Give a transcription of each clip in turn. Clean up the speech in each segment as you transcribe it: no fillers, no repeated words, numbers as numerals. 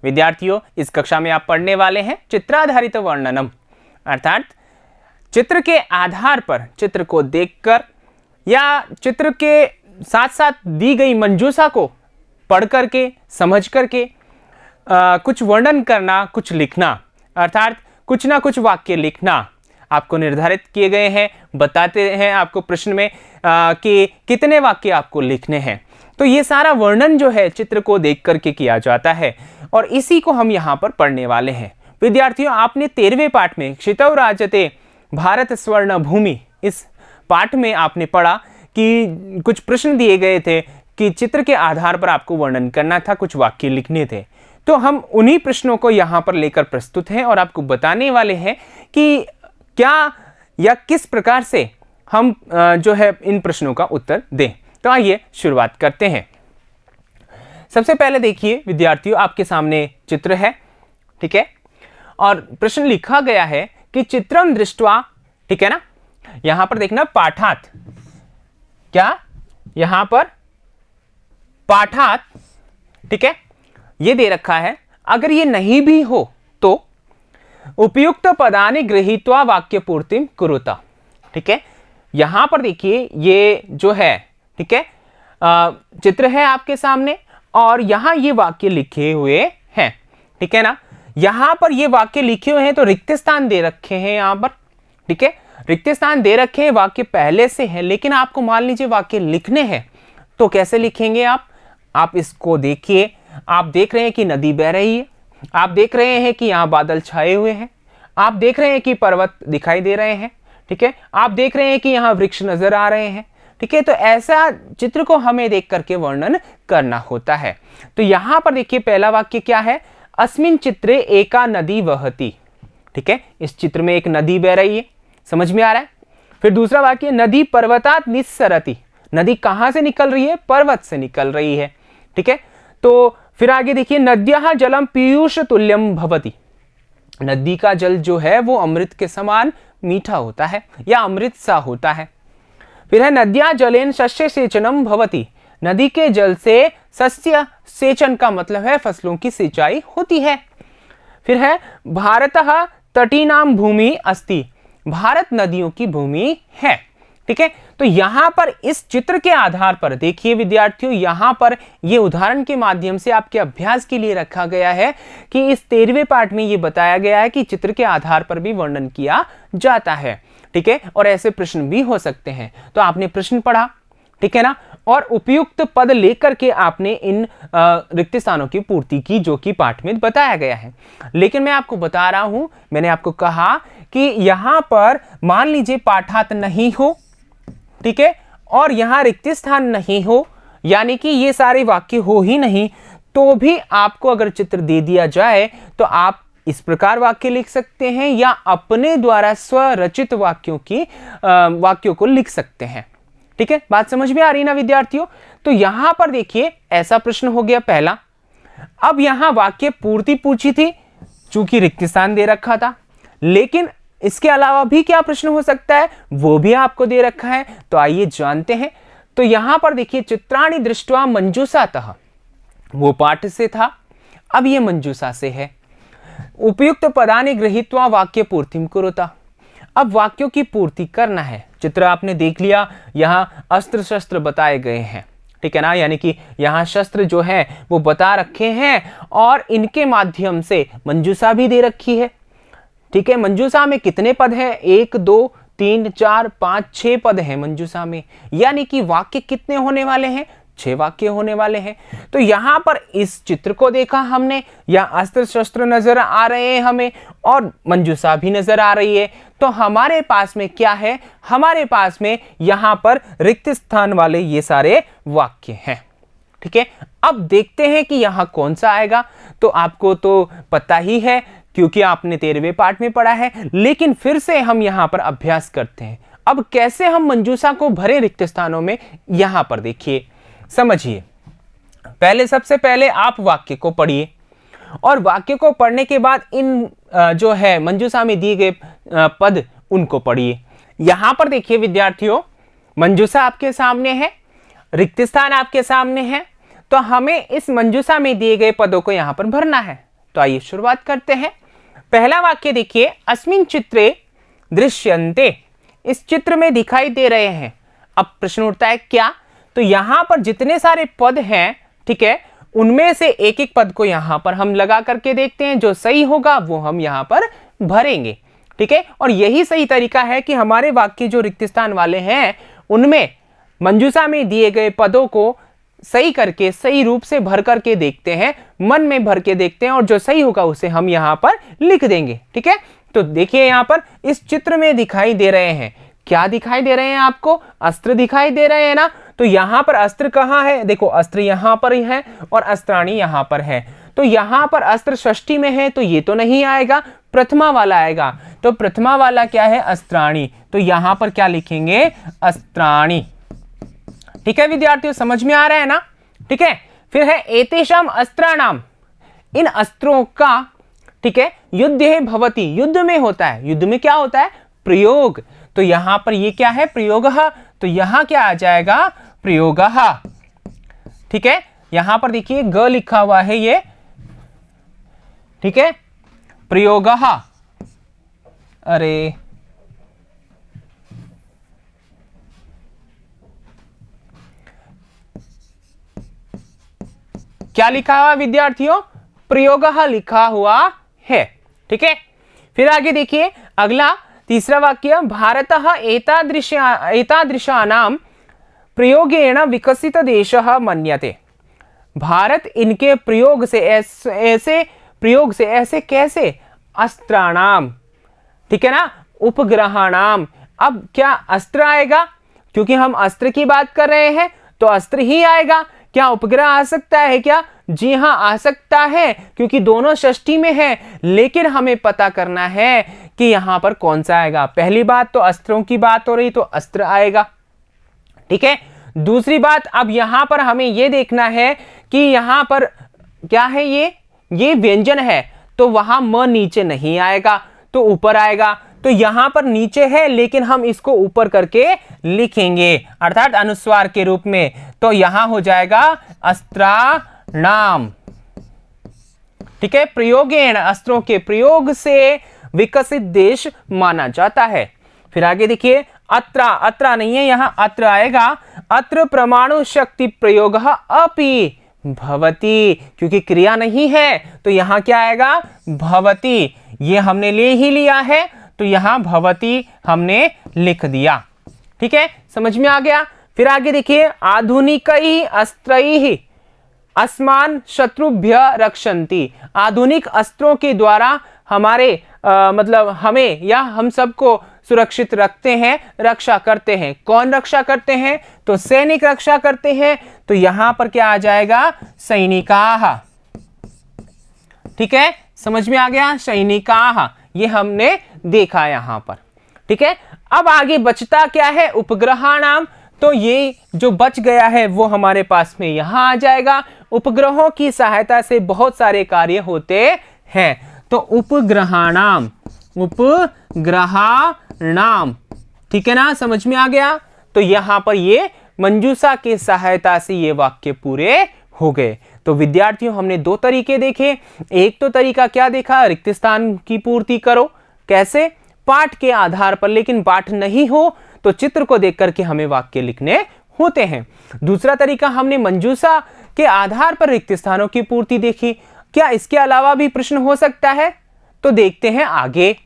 विद्यार्थियों, इस कक्षा में आप पढ़ने वाले हैं चित्राधारित वर्णनम, अर्थात चित्र के आधार पर चित्र को देखकर या चित्र के साथ साथ दी गई मंजूषा को पढ़ करके समझ करके कुछ वर्णन करना, कुछ लिखना, अर्थात कुछ ना कुछ वाक्य लिखना आपको निर्धारित किए गए हैं। बताते हैं आपको प्रश्न में कि कितने वाक्य आपको लिखने हैं। तो ये सारा वर्णन जो है चित्र को देख करके किया जाता है और इसी को हम यहाँ पर पढ़ने वाले हैं। विद्यार्थियों, आपने 13वें पाठ में क्षितौ राजते भारत स्वर्ण भूमि, इस पाठ में आपने पढ़ा कि कुछ प्रश्न दिए गए थे कि चित्र के आधार पर आपको वर्णन करना था, कुछ वाक्य लिखने थे। तो हम उन्हीं प्रश्नों को यहाँ पर लेकर प्रस्तुत हैं और आपको बताने वाले हैं कि क्या या किस प्रकार से हम जो है इन प्रश्नों का उत्तर दें। तो आइए शुरुआत करते हैं। सबसे पहले देखिए विद्यार्थियों, आपके सामने चित्र है, ठीक है, और प्रश्न लिखा गया है कि चित्रम दृष्ट्वा, ठीक है ना, यहां पर देखना पाठात, क्या यहां पर पाठात, ठीक है, ये दे रखा है। अगर ये नहीं भी हो तो उपयुक्त पदानि गृहीत्वा वाक्य पूर्तिम कुरुता, ठीक है। यहां पर देखिए ये जो है, ठीक है, चित्र है आपके सामने और यहां ये वाक्य लिखे हुए हैं, ठीक है ना। यहां पर ये वाक्य लिखे हुए हैं तो रिक्त स्थान दे रखे हैं यहां पर, ठीक है, रिक्त स्थान दे रखे हैं, वाक्य पहले से है, लेकिन आपको मान लीजिए वाक्य लिखने हैं तो कैसे लिखेंगे आप इसको देखिए। आप देख रहे हैं कि नदी बह रही है, आप देख रहे हैं कि यहां बादल छाए हुए हैं, आप देख रहे हैं कि पर्वत दिखाई दे रहे हैं, ठीक है, आप देख रहे हैं कि यहां वृक्ष नजर आ रहे हैं, ठीक है। तो ऐसा चित्र को हमें देख करके वर्णन करना होता है। तो यहां पर देखिए पहला वाक्य क्या है, अस्मिन चित्रे एका नदी वहती, ठीक है, इस चित्र में एक नदी बह रही है, समझ में आ रहा है। फिर दूसरा वाक्य नदी पर्वतात निस्सरति, नदी कहां से निकल रही है, पर्वत से निकल रही है, ठीक है। तो फिर आगे देखिए नद्याः जलम पीयूष तुल्यम भवति, नदी का जल जो है वो अमृत के समान मीठा होता है या अमृत सा होता है। फिर है नद्या जलेन शस्य सेचनम भवति, नदी के जल से सस्य सेचन का मतलब है फसलों की सिंचाई होती है। फिर है भारतः तटीनाम भूमि अस्ति, भारत नदियों की भूमि है, ठीक है। तो यहां पर इस चित्र के आधार पर देखिए विद्यार्थियों, यहां पर ये उदाहरण के माध्यम से आपके अभ्यास के लिए रखा गया है कि इस 13वें पाठ में ये बताया गया है कि चित्र के आधार पर भी वर्णन किया जाता है, ठीक है, और ऐसे प्रश्न भी हो सकते हैं। तो आपने प्रश्न पढ़ा, ठीक है ना, और उपयुक्त पद लेकर के आपने इन रिक्त स्थानों की पूर्ति की जो कि पाठ में बताया गया है। लेकिन मैं आपको बता रहा हूं, मैंने आपको कहा कि यहां पर मान लीजिए पाठात नहीं हो, ठीक है, और यहां रिक्त स्थान नहीं हो, यानी कि ये सारे वाक्य हो ही नहीं, तो भी आपको अगर चित्र दे दिया जाए तो आप इस प्रकार वाक्य लिख सकते हैं या अपने द्वारा स्वरचित वाक्यों को लिख सकते हैं, ठीक है। बात समझ में आ रही ना विद्यार्थियों। तो यहां पर देखिए ऐसा प्रश्न हो गया पहला। अब यहां वाक्य पूर्ति पूछी थी चूंकि रिक्त स्थान दे रखा था, लेकिन इसके अलावा भी क्या प्रश्न हो सकता है वो भी आपको दे रखा है। तो आइए जानते हैं। तो यहां पर देखिए चित्राणि दृष्ट्वा मंजूषातः, वो पाठ से था, अब ये मंजूषा से है। उपयुक्त पदानि गृहीत्वा वाक्य पूर्तिम कुरुता, अब वाक्यों की पूर्ति करना है। चित्र आपने देख लिया, यहां अस्त्र शस्त्र बताए गए हैं, ठीक है ना, यानी कि यहां शस्त्र जो है वो बता रखे हैं और इनके माध्यम से मंजूषा भी दे रखी है, ठीक है। मंजूषा में कितने पद हैं, 1 2 3 4 5 6 पद हैं मंजूषा में, यानी कि वाक्य कितने होने वाले हैं, 6 वाक्य होने वाले हैं। तो यहां पर इस चित्र को देखा हमने, या अस्त्र शस्त्र नजर आ रहे हैं हमें और मंजूषा भी नजर आ रही है। तो हमारे पास में क्या है, हमारे पास में यहां पर रिक्त स्थान वाले ये सारे वाक्य हैं, ठीक है। अब देखते हैं कि यहां कौन सा आएगा। तो आपको तो पता ही है क्योंकि आपने 13वें पाठ में पढ़ा है, लेकिन फिर से हम यहां पर अभ्यास करते हैं। अब कैसे हम मंजूषा को भरे रिक्त स्थानों में, यहां पर देखिए समझिए। पहले सबसे पहले आप वाक्य को पढ़िए और वाक्य को पढ़ने के बाद इन जो है मंजूषा में दिए गए पद उनको पढ़िए। यहां पर देखिए विद्यार्थियों, मंजूषा आपके सामने है, रिक्त स्थान आपके सामने है, तो हमें इस मंजूषा में दिए गए पदों को यहां पर भरना है। तो आइए शुरुआत करते हैं। पहला वाक्य देखिए, अस्मिन् चित्रे दृश्यन्ते, इस चित्र में दिखाई दे रहे हैं। अब प्रश्न उठता है क्या, तो यहां पर जितने सारे पद हैं, ठीक है, उनमें से एक एक पद को यहां पर हम लगा करके देखते हैं, जो सही होगा वो हम यहां पर भरेंगे, ठीक है। और यही सही तरीका है कि हमारे वाक्य जो रिक्त स्थान वाले हैं उनमें मंजूषा में दिए गए पदों को सही करके सही रूप से भर करके देखते हैं, मन में भर के देखते हैं, और जो सही होगा उसे हम यहां पर लिख देंगे, ठीक है। तो देखिए यहां पर इस चित्र में दिखाई दे रहे हैं, क्या दिखाई दे रहे हैं आपको, अस्त्र दिखाई दे रहे हैं ना। तो यहां पर अस्त्र कहां है, देखो अस्त्र यहां पर ही है और अस्त्राणी यहां पर है। तो यहां पर अस्त्र षष्ठी में है तो ये तो नहीं आएगा, प्रथमा वाला आएगा। तो प्रथमा वाला क्या है, अस्त्राणी। तो यहां पर क्या लिखेंगे, अस्त्राणी, ठीक है विद्यार्थियों, समझ में आ रहा है ना, ठीक है। फिर है एतेषाम अस्त्राणाम, इन अस्त्रों का, ठीक है, युद्धे भवति, युद्ध में होता है। युद्ध में क्या होता है, प्रयोग। तो यहां पर ये क्या है, प्रयोगः। तो यहां क्या आ जाएगा, प्रयोगः, ठीक है। यहां पर देखिए ग लिखा हुआ है ये, ठीक है, प्रयोगः। अरे क्या लिखा हुआ विद्यार्थियों, प्रयोगः लिखा हुआ है, ठीक है। फिर आगे देखिए अगला तीसरा वाक्य, भारतः एतादृशानां प्रयोगेण विकसित देशः मन्यते। भारत इनके प्रयोग से ऐसे कैसे, अस्त्राणाम, ठीक है ना, उपग्रहाणाम। अब क्या अस्त्र आएगा, क्योंकि हम अस्त्र की बात कर रहे हैं तो अस्त्र ही आएगा। क्या उपग्रह आ सकता है क्या, जी हां आ सकता है, क्योंकि दोनों षष्ठी में है। लेकिन हमें पता करना है कि यहां पर कौन सा आएगा। पहली बात तो अस्त्रों की बात हो रही तो अस्त्र आएगा, ठीक है। दूसरी बात, अब यहां पर हमें यह देखना है कि यहां पर क्या है, ये व्यंजन है, तो वहां म नीचे नहीं आएगा तो ऊपर आएगा। तो यहां पर नीचे है लेकिन हम इसको ऊपर करके लिखेंगे, अर्थात अनुस्वार के रूप में। तो यहां हो जाएगा अस्त्राणाम, ठीक है। प्रयोगेण, अस्त्रों के प्रयोग से विकसित देश माना जाता है। फिर आगे देखिए, अत्रा नहीं है, यहां अत्र आएगा। अत्र परमाणु शक्ति प्रयोग अपि भवति, क्योंकि क्रिया नहीं है तो यहां क्या आएगा, भवति। ये हमने ले ही लिया है तो यहां भवति हमने लिख दिया, ठीक है, समझ में आ गया। फिर आगे देखिए, आधुनिकैः अस्त्रैः अस्मान शत्रुभ्य रक्षन्ति। आधुनिक अस्त्रों के द्वारा हमारे मतलब हमें या हम सबको सुरक्षित रखते हैं, रक्षा करते हैं। कौन रक्षा करते हैं, तो सैनिक रक्षा करते हैं। तो यहां पर क्या आ जाएगा, सैनिकाः, ठीक है, समझ में आ गया, सैनिकाः, ये हमने देखा यहां पर, ठीक है। अब आगे बचता क्या है, उपग्रहाणाम। तो ये जो बच गया है वो हमारे पास में यहां आ जाएगा। उपग्रहों की सहायता से बहुत सारे कार्य होते हैं। तो उपग्रहाणाम, उपग्रहाणाम, ठीक है ना, समझ में आ गया। तो यहां पर ये मंजूषा की सहायता से ये वाक्य पूरे हो गए। तो विद्यार्थियों हमने दो तरीके देखे। एक तो तरीका क्या देखा, रिक्त स्थान की पूर्ति करो, कैसे, पाठ के आधार पर, लेकिन पाठ नहीं हो तो चित्र को देख करके हमें वाक्य लिखने होते हैं। दूसरा तरीका हमने मंजूषा के आधार पर रिक्त स्थानों की पूर्ति देखी। क्या इसके अलावा भी प्रश्न हो सकता है, तो देखते हैं आगे।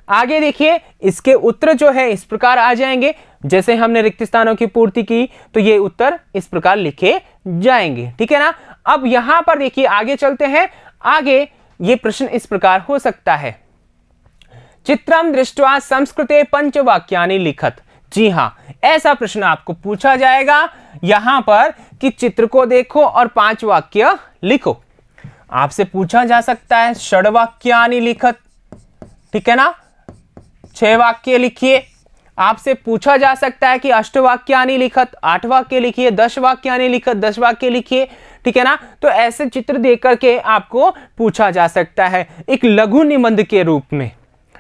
आगे देखिए, इसके उत्तर जो है इस प्रकार आ जाएंगे। जैसे हमने रिक्त स्थानों की पूर्ति की तो ये उत्तर इस प्रकार लिखे जाएंगे, ठीक है ना। अब यहां पर देखिए आगे चलते हैं। आगे ये प्रश्न इस प्रकार हो सकता है, चित्रम दृष्ट्वा संस्कृते पंचवाक्यानि लिखत। जी हां, ऐसा प्रश्न आपको पूछा जाएगा यहां पर कि चित्र को देखो और 5 वाक्य लिखो। आपसे पूछा जा सकता है षड्वाक्यानि लिखत, ठीक है ना, 6 वाक्य लिखिए। आपसे पूछा जा सकता है कि अष्टवाक्यानि लिखत, 8 वाक्य लिखिए। 10 वाक्यानि लिखत, 10 वाक्य लिखिए, ठीक है ना। तो ऐसे चित्र देख करके आपको पूछा जा सकता है एक लघु निबंध के रूप में,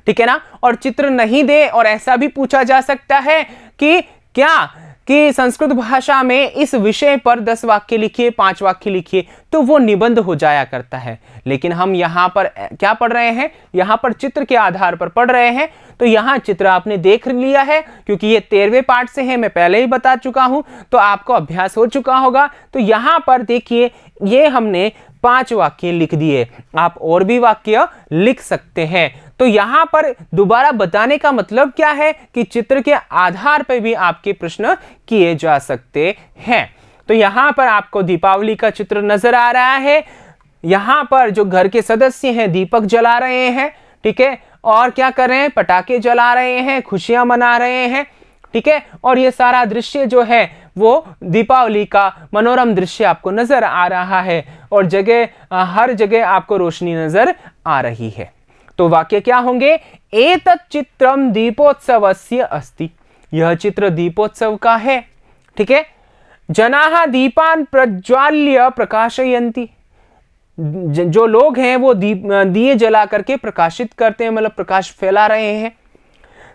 ठीक है ना। और चित्र नहीं दे और ऐसा भी पूछा जा सकता है कि क्या कि संस्कृत भाषा में इस विषय पर 10 वाक्य लिखिए, 5 वाक्य लिखिए, तो वो निबंध हो जाया करता है। लेकिन हम यहाँ पर क्या पढ़ रहे हैं, यहाँ पर चित्र के आधार पर पढ़ रहे हैं। तो यहाँ चित्र आपने देख लिया है, क्योंकि ये 13वें पाठ से है, मैं पहले ही बता चुका हूँ, तो आपको अभ्यास हो चुका होगा। तो यहाँ पर देखिए, ये हमने 5 वाक्य लिख दिए, आप और भी वाक्य लिख सकते हैं। तो यहाँ पर दोबारा बताने का मतलब क्या है कि चित्र के आधार पर भी आपके प्रश्न किए जा सकते हैं। तो यहाँ पर आपको दीपावली का चित्र नजर आ रहा है। यहाँ पर जो घर के सदस्य हैं दीपक जला रहे हैं, ठीक है, और क्या कर रहे हैं, पटाखे जला रहे हैं, खुशियां मना रहे हैं, ठीक है। और ये सारा दृश्य जो है वो दीपावली का मनोरम दृश्य आपको नजर आ रहा है, और हर जगह आपको रोशनी नजर आ रही है। तो वाक्य क्या होंगे, एतत् चित्रम दीपोत्सवस्य अस्ति, यह चित्र दीपोत्सव का है, ठीक है। जनाः दीपान प्रज्वाल्य प्रकाशयन्ति, जो लोग हैं वो दिए जला करके प्रकाशित करते हैं, मतलब प्रकाश फैला रहे हैं।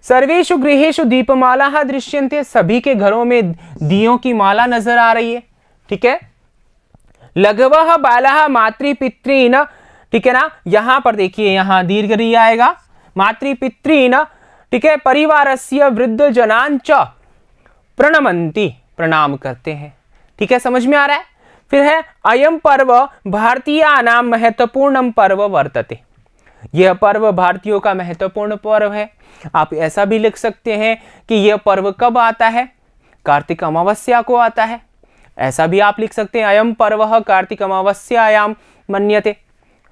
सर्वेषु गृहेषु दीपमालाः दृश्यन्ते, सभी के घरों में दियों की माला नजर आ रही है, ठीक है। लघवः बालाः मातृपितॄन्, ठीक है ना, यहां पर देखिए यहां दीर्घ आएगा, मातृपितॄन्, ठीक है, परिवारस्य वृद्ध जनान् च प्रणमन्ति, प्रणाम करते हैं, ठीक है, समझ में आ रहा है। फिर है अयम पर्व भारतीयानां महत्वपूर्णम पर्व वर्तते, यह पर्व भारतीयों का महत्वपूर्ण पर्व है। आप ऐसा भी लिख सकते हैं कि यह पर्व कब आता है, कार्तिक अमावस्या को आता है, ऐसा भी आप लिख सकते हैं, अयम पर्व कार्तिक अमावस्यायां मन्यते,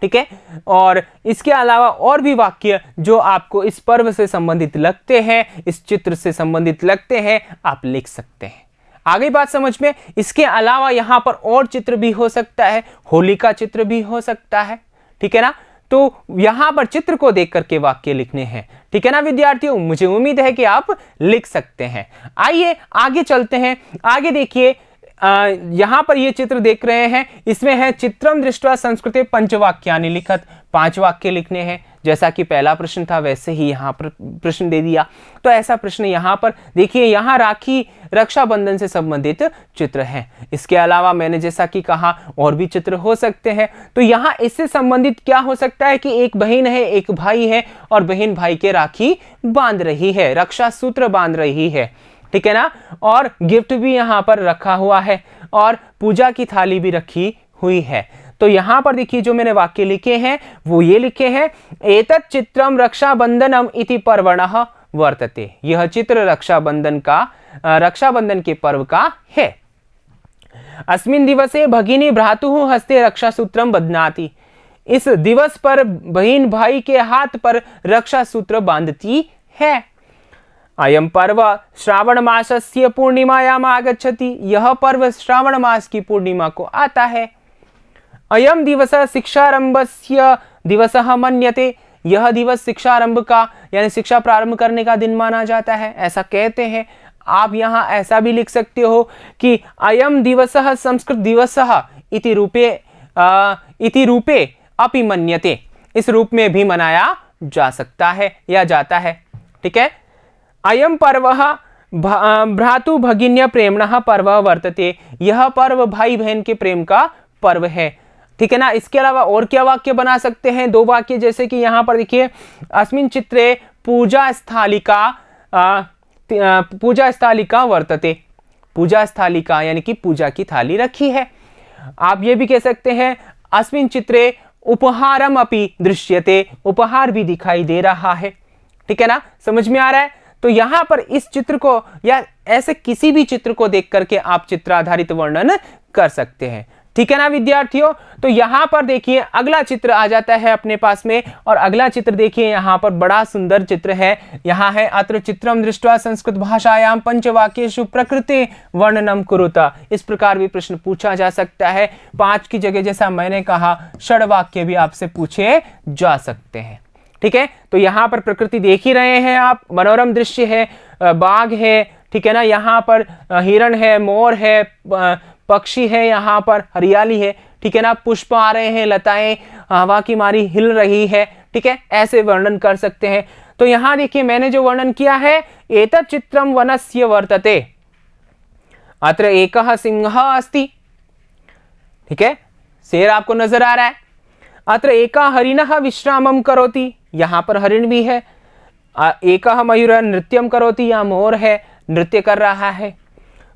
ठीक है। और इसके अलावा और भी वाक्य जो आपको इस पर्व से संबंधित लगते हैं, इस चित्र से संबंधित लगते हैं, आप लिख सकते हैं। आगे बात समझ में। इसके अलावा यहां पर और चित्र भी हो सकता है, होली का चित्र भी हो सकता है, ठीक है ना। तो यहां पर चित्र को देख करके वाक्य लिखने हैं, ठीक है ना विद्यार्थियों। मुझे उम्मीद है कि आप लिख सकते हैं। आइए आगे चलते हैं। आगे देखिए, यहां पर ये चित्र देख रहे हैं, इसमें है चित्रम दृष्ट्वा संस्कृते पंचवाक्यानि लिखत, 5 वाक्य लिखने हैं। जैसा कि पहला प्रश्न था वैसे ही यहाँ पर प्रश्न दे दिया। तो ऐसा प्रश्न यहाँ पर देखिए, यहाँ राखी रक्षाबंधन से संबंधित चित्र है। इसके अलावा मैंने जैसा कि कहा और भी चित्र हो सकते हैं। तो यहाँ इससे संबंधित क्या हो सकता है कि एक बहन है, एक भाई है, और बहन भाई के राखी बांध रही है, रक्षा सूत्र बांध रही है, ठीक है ना। और गिफ्ट भी यहाँ पर रखा हुआ है, और पूजा की थाली भी रखी हुई है। तो यहां पर देखिए जो मैंने वाक्य लिखे हैं वो ये लिखे हैं, एतत् चित्रम रक्षाबंधनम इति पर्वणः वर्तते, यह चित्र रक्षाबंधन के पर्व का है। अस्मिन् दिवसे भगिनी भ्रातुः हस्ते रक्षासूत्रम बध्नाति, इस दिवस पर बहन भाई के हाथ पर रक्षा सूत्र बांधती है। अयम पर्व श्रावण मासस्य पूर्णिमायाम आगच्छति, यह पर्व श्रावण मास की पूर्णिमा को आता है। अयम दिवस शिक्षारंभस्य दिवसः मन्यते, यह दिवस शिक्षारंभ का यानी शिक्षा प्रारंभ करने का दिन माना जाता है, ऐसा कहते हैं। आप यहाँ ऐसा भी लिख सकते हो कि अयम दिवसः संस्कृत दिवसः इति रूपे अपि मन्यते, इस रूप में भी मनाया जा सकता है या जाता है, ठीक है। अयम पर्वः भ्रातु भगिन्य प्रेमणः पर्व वर्तते, यह पर्व भाई बहन के प्रेम का पर्व है, ठीक है ना। इसके अलावा और क्या वाक्य बना सकते हैं, 2 वाक्य, जैसे कि यहाँ पर देखिए, अस्मिन् चित्रे पूजा स्थालिका वर्तते, पूजा स्थालिका यानी कि पूजा की थाली रखी है। आप ये भी कह सकते हैं, अस्मिन् चित्रे उपहारम अपि दृश्यते, उपहार भी दिखाई दे रहा है, ठीक है ना, समझ में आ रहा है। तो यहां पर इस चित्र को या ऐसे किसी भी चित्र को देख करके आप चित्र आधारित वर्णन कर सकते हैं, ठीक है ना विद्यार्थियों। तो यहां पर देखिए अगला चित्र आ जाता है अपने पास में, और अगला चित्र देखिए यहां पर बड़ा सुंदर चित्र है। यहां है अत्र चित्रम दृष्ट्वा संस्कृत भाषायां पंचवाक्येषु प्रकृति वर्णनम कुरुता, इस प्रकार भी प्रश्न पूछा जा सकता है। 5 की जगह जैसा मैंने कहा 6 वाक्य भी आपसे पूछे जा सकते हैं, ठीक है। तो यहाँ पर प्रकृति देख ही रहे हैं आप, मनोरम दृश्य है, बाघ है, ठीक है ना, यहाँ पर हिरण है, मोर है, पक्षी है, यहाँ पर हरियाली है, ठीक है ना, पुष्प आ रहे हैं, लताएं हवा की मारी हिल रही है, ठीक है, ऐसे वर्णन कर सकते हैं। तो यहाँ देखिए मैंने जो वर्णन किया है, एतत् चित्रम वनस्य वर्तते, अत्र एकः सिंहः अस्ति, ठीक है, शेर आपको नजर आ रहा है। अत्र एकः हरिणः विश्रामं करोति, यहां पर हरिण भी है। एकः मयूरः नृत्यं करोति, यहाँ मोर है, नृत्य कर रहा है।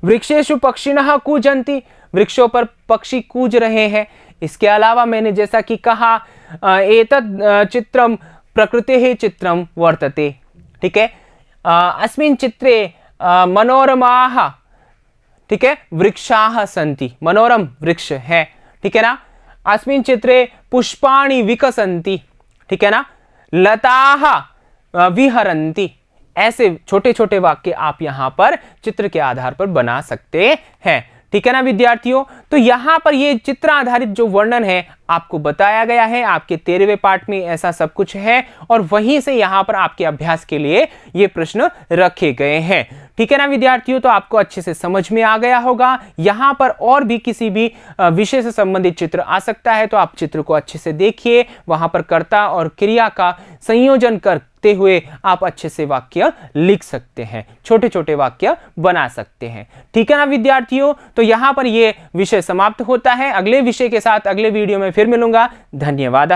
वृक्षेषु पक्षिणः कूजन्ति, वृक्षों पर पक्षी कूज रहे हैं। इसके अलावा मैंने जैसा कि कहा एतत् चित्रं प्रकृतेः चित्रं वर्तते, ठीक है। अस्मिन् चित्रे मनोरमाः, ठीक है, वृक्षाः सन्ति, मनोरम वृक्ष है, ठीक है ना। अस्मिन् चित्रे पुष्पाणि विकसन्ति, ठीक है ना। लताः विहरन्ति। ऐसे छोटे छोटे वाक्य आप यहां पर चित्र के आधार पर बना सकते हैं, ठीक है ना विद्यार्थियों। तो यहां पर ये चित्र आधारित जो वर्णन है आपको बताया गया है, आपके 13वें पाठ में ऐसा सब कुछ है और वहीं से यहां पर आपके अभ्यास के लिए ये प्रश्न रखे गए हैं, ठीक है ना विद्यार्थियों। तो आपको अच्छे से समझ में आ गया होगा। यहां पर और भी किसी भी विषय से संबंधित चित्र आ सकता है, तो आप चित्र को अच्छे से देखिए, वहां पर कर्ता और क्रिया का संयोजन करते हुए आप अच्छे से वाक्य लिख सकते हैं, छोटे छोटे वाक्य बना सकते हैं, ठीक है ना विद्यार्थियों। तो यहां पर ये विषय समाप्त होता है। अगले विषय के साथ अगले वीडियो में फिर मिलूंगा। धन्यवाद।